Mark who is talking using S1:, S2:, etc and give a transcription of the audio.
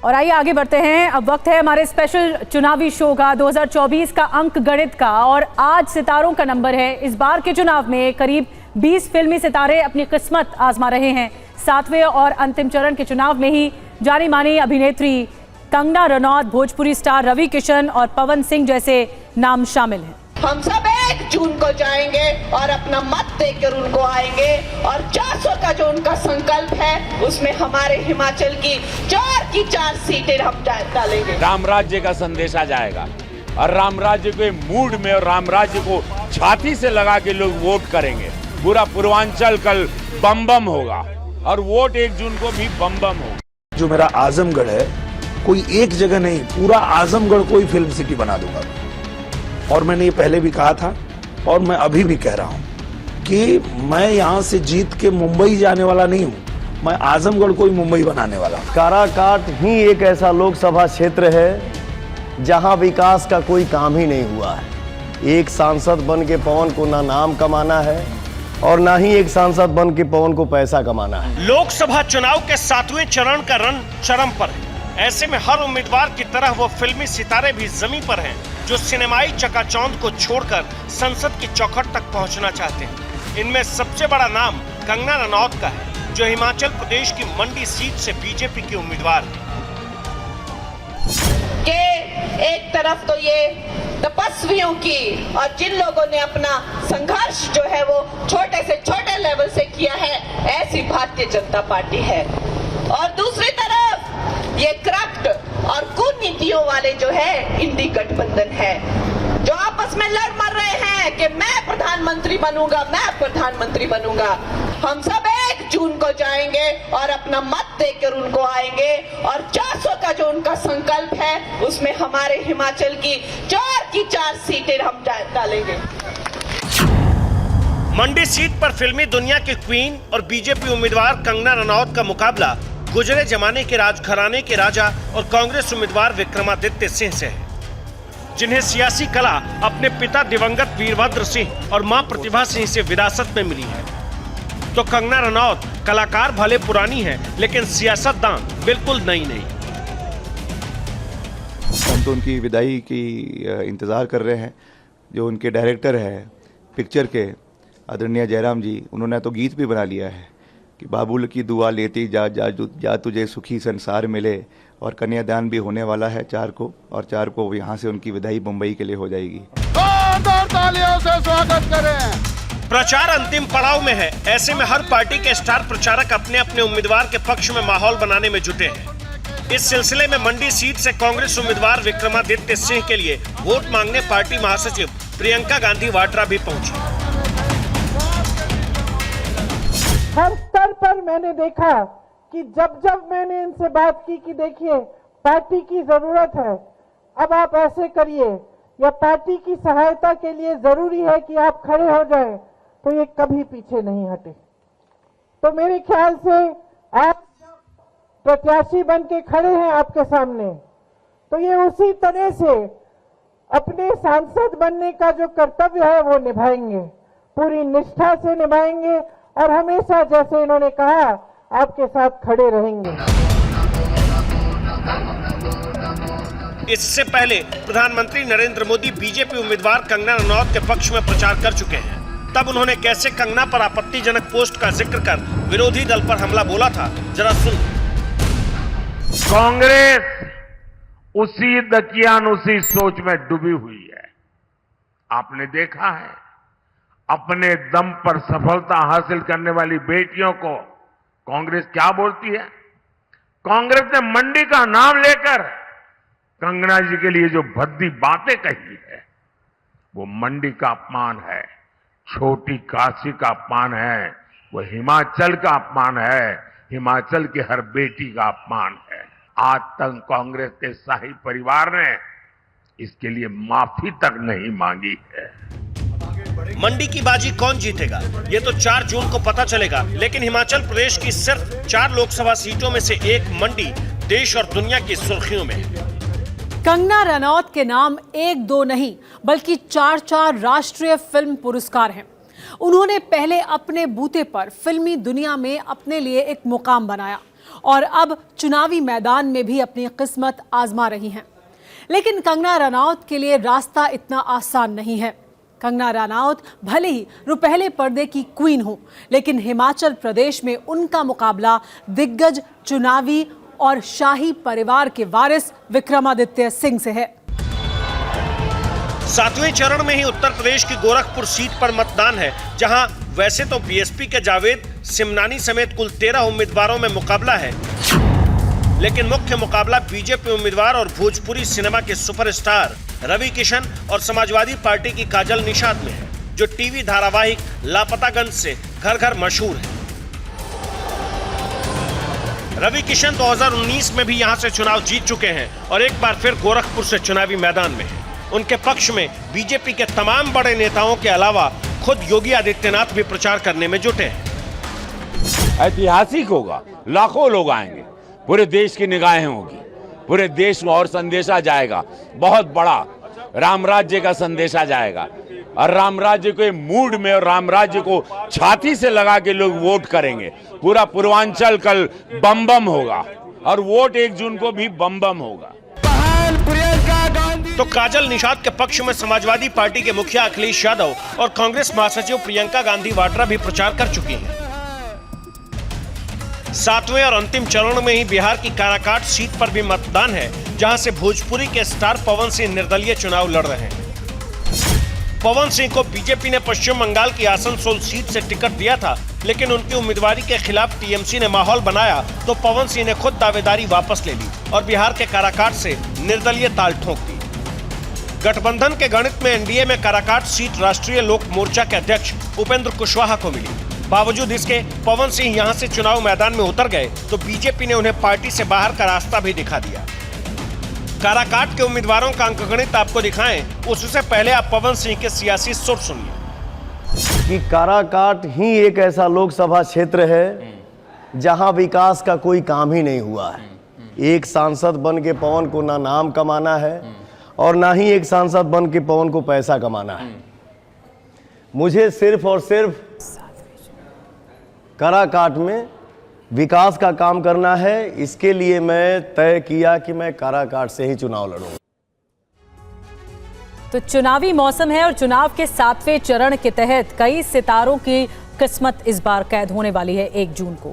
S1: और आइए आगे बढ़ते हैं। अब वक्त है हमारे स्पेशल चुनावी शो का, 2024 का अंक गणित का। और आज सितारों का नंबर है। इस बार के चुनाव में करीब 20 फिल्मी सितारे अपनी किस्मत आजमा रहे हैं। 7वें और अंतिम चरण के चुनाव में ही जानी मानी अभिनेत्री कंगना रनौत, भोजपुरी स्टार रवि किशन और पवन सिंह जैसे नाम शामिल हैं।
S2: हम सब 1 जून को जाएंगे और अपना मत देकर उनको आएंगे और 400 का जो उनका संकल्प है उसमें हमारे हिमाचल की 4 की 4 सीटें हम डालेंगे।
S3: राम राज्य का संदेशा जाएगा और राम राज्य के मूड में और राम राज्य को छाती से लगा के लोग वोट करेंगे। पूरा पूर्वांचल कल बम बम होगा और वोट 1 जून को भी बम बम होगा।
S4: जो मेरा आजमगढ़ है, कोई एक जगह नहीं, पूरा आजमगढ़ को ही फिल्म सिटी बना दूंगा। और मैंने ये पहले भी कहा था और मैं अभी भी कह रहा हूं कि मैं यहां से जीत के मुंबई जाने वाला नहीं हूं, मैं आजमगढ़ को ही मुंबई बनाने वाला हूं।
S5: काराकाट ही एक ऐसा लोकसभा क्षेत्र है जहां विकास का कोई काम ही नहीं हुआ है। एक सांसद बन के पवन को ना नाम कमाना है और ना ही एक सांसद बन के पवन को पैसा कमाना है।
S6: लोकसभा चुनाव के 7वें चरण का रन चरम पर है। ऐसे में हर उम्मीदवार की तरह वो फिल्मी सितारे भी जमीन पर हैं, जो सिनेमाई चकाचौंध को छोड़कर संसद की चौखट तक पहुंचना चाहते हैं। इनमें सबसे बड़ा नाम कंगना रनौत का है, जो हिमाचल प्रदेश की मंडी सीट से बीजेपी की उम्मीदवार है।
S2: कि एक तरफ तो ये तपस्वियों की और जिन लोगों ने अपना संघर्ष जो है वो छोटे से छोटे लेवल से किया है, ऐसी भारतीय जनता पार्टी है। और दूसरी तरफ ये करप्ट और कुनीतियों वाले जो है इंडी गठबंधन है, जो आपस में लड़ मर रहे हैं कि मैं प्रधानमंत्री बनूंगा, मैं प्रधानमंत्री बनूंगा। हम सब 1 जून को जाएंगे और अपना मत देकर उनको आएंगे और 400 का जो उनका संकल्प है उसमें हमारे हिमाचल की 4 की 4 सीटें हम डालेंगे।
S6: मंडी सीट पर फिल्मी दुनिया के क्वीन और बीजेपी उम्मीदवार कंगना रनौत का मुकाबला गुजरे जमाने के राजघराने के राजा और कांग्रेस उम्मीदवार विक्रमादित्य सिंह से है, जिन्हें सियासी कला अपने पिता दिवंगत वीरभद्र सिंह और मां प्रतिभा सिंह से विरासत में मिली है। तो कंगना रनौत कलाकार भले पुरानी है, लेकिन सियासतदान बिल्कुल नई नहीं।
S7: हम तो उनकी विदाई की इंतज़ार कर रहे हैं। जो उनके डायरेक्टर हैं पिक्चर के, आदरणीय जयराम जी, उन्होंने तो गीत भी बना लिया है कि बाबुल की दुआ लेती जा जा जा तुझे सुखी संसार मिले। और कन्यादान भी होने वाला है 4 को, और 4 को यहाँ से उनकी विदाई मुंबई के लिए हो जाएगी।
S8: तालियों से स्वागत करें।
S6: प्रचार अंतिम पड़ाव में है। ऐसे में हर पार्टी के स्टार प्रचारक अपने अपने उम्मीदवार के पक्ष में माहौल बनाने में जुटे हैं। इस सिलसिले में मंडी सीट से कांग्रेस उम्मीदवार विक्रमादित्य सिंह के लिए वोट मांगने पार्टी महासचिव प्रियंका गांधी वाड्रा भी पहुंची।
S9: हर स्तर पर मैंने देखा कि जब जब मैंने इनसे बात की कि देखिए पार्टी की जरूरत है, अब आप ऐसे करिए, या पार्टी की सहायता के लिए जरूरी है कि आप खड़े हो जाएं, तो ये कभी पीछे नहीं हटे। तो मेरे ख्याल से आप प्रत्याशी बन के खड़े हैं आपके सामने, तो ये उसी तरह से अपने सांसद बनने का जो कर्तव्य है वो निभाएंगे, पूरी निष्ठा से निभाएंगे और हमेशा जैसे इन्होंने कहा आपके साथ खड़े रहेंगे।
S6: इससे पहले प्रधानमंत्री नरेंद्र मोदी बीजेपी उम्मीदवार कंगना रनौत के पक्ष में प्रचार कर चुके हैं। तब उन्होंने कैसे कंगना पर आपत्तिजनक पोस्ट का जिक्र कर विरोधी दल पर हमला बोला था, जरा सुन।
S3: कांग्रेस उसी दकियानुसी सोच में डूबी हुई है। आपने देखा है, अपने दम पर सफलता हासिल करने वाली बेटियों को कांग्रेस क्या बोलती है। कांग्रेस ने मंडी का नाम लेकर कंगना जी के लिए जो भद्दी बातें कही है, वो मंडी का अपमान है, छोटी काशी का अपमान है, वो हिमाचल का अपमान है, हिमाचल की हर बेटी का अपमान है। आज तक कांग्रेस के शाही परिवार ने इसके लिए माफी तक नहीं मांगी है।
S6: मंडी की बाजी कौन जीतेगा, ये तो 4 जून को पता चलेगा। लेकिन हिमाचल प्रदेश की सिर्फ 4 लोकसभा सीटों में से एक मंडी देश और दुनिया की सुर्खियों में है।
S1: कंगना रनौत के नाम 1-2 नहीं बल्कि 4-4 राष्ट्रीय फिल्म पुरस्कार हैं। उन्होंने पहले अपने बूते पर फिल्मी दुनिया में अपने लिए एक मुकाम बनाया
S10: और अब चुनावी मैदान में भी अपनी किस्मत आजमा रही हैं। लेकिन कंगना रनौत के लिए रास्ता इतना आसान नहीं है। कंगना रनौत भले ही रुपहले पर्दे की क्वीन हो, लेकिन हिमाचल प्रदेश में उनका मुकाबला दिग्गज चुनावी और शाही परिवार के वारिस विक्रमादित्य सिंह से है।
S6: 7वें चरण में ही उत्तर प्रदेश की गोरखपुर सीट पर मतदान है, जहां वैसे तो बीएसपी के जावेद सिमनानी समेत कुल 13 उम्मीदवारों में मुकाबला है, लेकिन मुख्य मुकाबला बीजेपी उम्मीदवार और भोजपुरी सिनेमा के सुपरस्टार रवि किशन और समाजवादी पार्टी की काजल निषाद में है, जो टीवी धारावाहिक लापतागंज से घर घर मशहूर है। रवि किशन 2019 में भी यहां से चुनाव जीत चुके हैं और एक बार फिर गोरखपुर से चुनावी मैदान में हैं। उनके पक्ष में बीजेपी के तमाम बड़े नेताओं के अलावा खुद योगी आदित्यनाथ भी प्रचार करने में जुटे हैं।
S3: ऐतिहासिक होगा, लाखों लोग आएंगे, पूरे देश की निगाहें होगी, पूरे देश में और संदेशा जाएगा, बहुत बड़ा राम राज्य का संदेशा जाएगा और राम राज्य के मूड में और राम राज्य को छाती से लगा के लोग वोट करेंगे। पूरा पूर्वांचल कल बम बम होगा और वोट 1 जून को भी बम बम होगा।
S6: तो काजल निषाद के पक्ष में समाजवादी पार्टी के मुखिया अखिलेश यादव और कांग्रेस महासचिव प्रियंका गांधी वाड्रा भी प्रचार कर चुकी हैं। 7वें और अंतिम चरण में ही बिहार की काराकाट सीट पर भी मतदान है, जहां से भोजपुरी के स्टार पवन सिंह निर्दलीय चुनाव लड़ रहे हैं। पवन सिंह को बीजेपी ने पश्चिम बंगाल की आसनसोल सीट से टिकट दिया था, लेकिन उनकी उम्मीदवारी के खिलाफ टीएमसी ने माहौल बनाया तो पवन सिंह ने खुद दावेदारी वापस ले ली और बिहार के काराकाट से निर्दलीय ताल ठोक दी। गठबंधन के गणित में एनडीए में काराकाट सीट राष्ट्रीय लोक मोर्चा के अध्यक्ष उपेंद्र कुशवाहा को मिली। बावजूद इसके पवन सिंह यहां से चुनाव मैदान में उतर गए तो बीजेपी ने उन्हें पार्टी से बाहर का रास्ता भी दिखा दिया। काराकाट के उम्मीदवारों का अंकगणित आपको दिखाएं, उससे पहले आप पवन सिंह के सियासी सुर सुनिए।
S5: कि काराकाट ही एक ऐसा लोकसभा क्षेत्र है जहां विकास का कोई काम ही नहीं हुआ है। एक सांसद बन के पवन को ना नाम कमाना है और ना ही एक सांसद बन के पवन को पैसा कमाना है। मुझे सिर्फ और सिर्फ काराकाट में विकास का काम करना है। इसके लिए मैं तय किया कि मैं काराकाट से ही चुनाव लड़ूंगा।
S1: तो चुनावी मौसम है और चुनाव के 7वें चरण के तहत कई सितारों की किस्मत इस बार कैद होने वाली है 1 जून को।